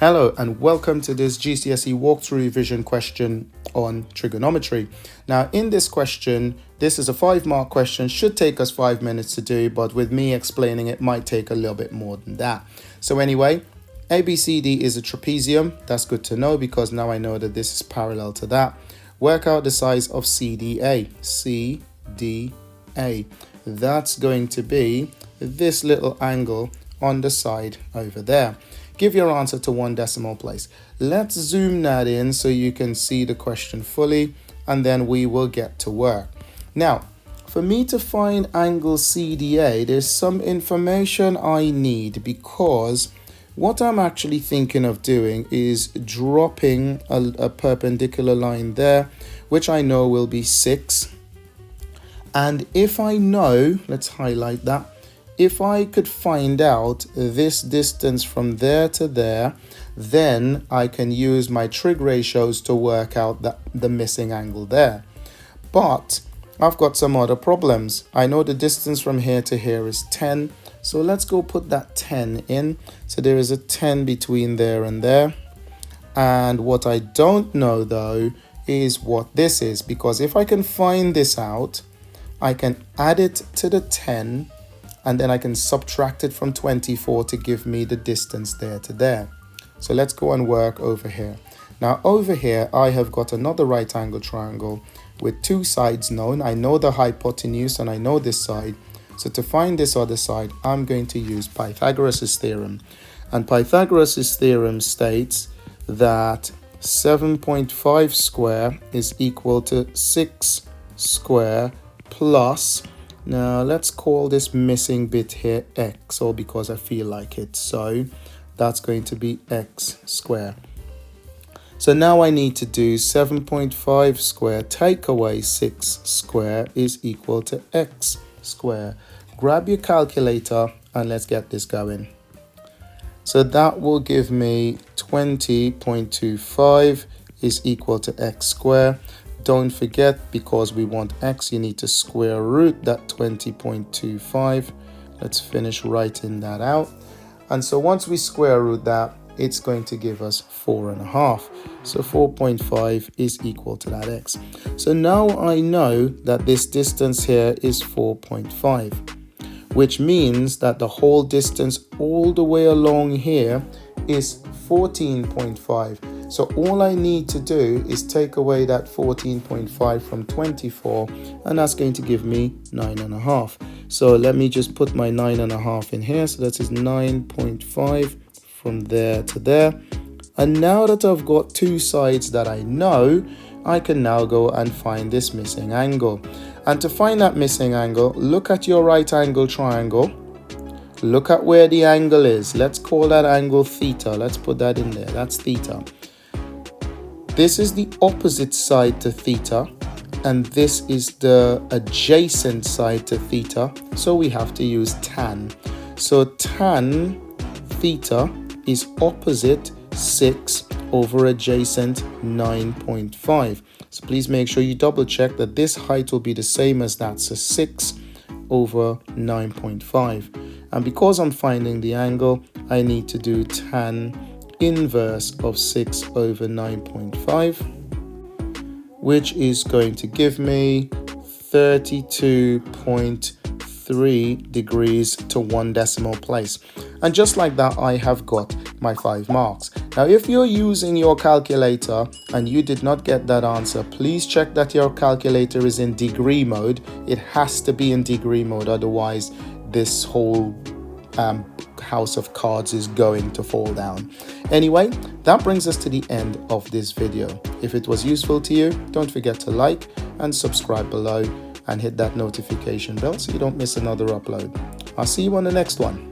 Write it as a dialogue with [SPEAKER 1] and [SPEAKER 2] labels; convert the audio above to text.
[SPEAKER 1] Hello and welcome to this GCSE walkthrough revision question on trigonometry. Now in this question, this is a 5-mark question, should take us 5 minutes to do, but with me explaining it might take a little bit more than that. So anyway, ABCD is a trapezium. That's good to know because now I know that this is parallel to that. Work out the size of CDA. CDA. That's going to be this little angle on the side over there. Give your answer to 1 decimal place. Let's zoom that in so you can see the question fully, and then we will get to work. Now, for me to find angle CDA, there's some information I need, because what I'm actually thinking of doing is dropping a perpendicular line there, which I know will be 6. And if I know, let's highlight that, if I could find out this distance from there to there, then I can use my trig ratios to work out the missing angle there. But I've got some other problems. I know the distance from here to here is 10. So let's go put that 10 in. So there is a 10 between there and there. And what I don't know though is what this is, because if I can find this out, I can add it to the 10 and then I can subtract it from 24 to give me the distance there to there. So let's go and work over here. Now over here, I have got another right angle triangle with 2 sides known. I know the hypotenuse and I know this side. So to find this other side, I'm going to use Pythagoras Theorem. And Pythagoras Theorem states that 7.5 square is equal to 6 square plus, now let's call this missing bit here x, or because I feel like it, so that's going to be x square. So now I need to do 7.5 square take away 6 square is equal to x square. Grab your calculator and let's get this going. So that will give me 20.25 is equal to x square. Don't forget, because we want x, you need to square root that 20.25. Let's finish writing that out. And so once we square root that, it's going to give us 4.5. So 4.5 is equal to that x. So now I know that this distance here is 4.5, which means that the whole distance all the way along here is 14.5. So all I need to do is take away that 14.5 from 24, and that's going to give me 9.5. So let me just put my 9.5 in here. So that is 9.5 from there to there. And now that I've got 2 sides that I know, I can now go and find this missing angle. And to find that missing angle, look at your right angle triangle. Look at where the angle is. Let's call that angle theta. Let's put that in there. That's theta. This is the opposite side to theta, and this is the adjacent side to theta, so we have to use tan. So tan theta is opposite 6 over adjacent 9.5. So please make sure you double check that this height will be the same as that, so 6 over 9.5. And because I'm finding the angle, I need to do tan inverse of 6 over 9.5, which is going to give me 32.3 degrees to 1 decimal place. And just like that, I have got my 5 marks. Now, if you're using your calculator and you did not get that answer, please check that your calculator is in degree mode. It has to be in degree mode, otherwise this whole house of cards is going to fall down. Anyway, that brings us to the end of this video. If it was useful to you, don't forget to like and subscribe below and hit that notification bell so you don't miss another upload. I'll see you on the next one.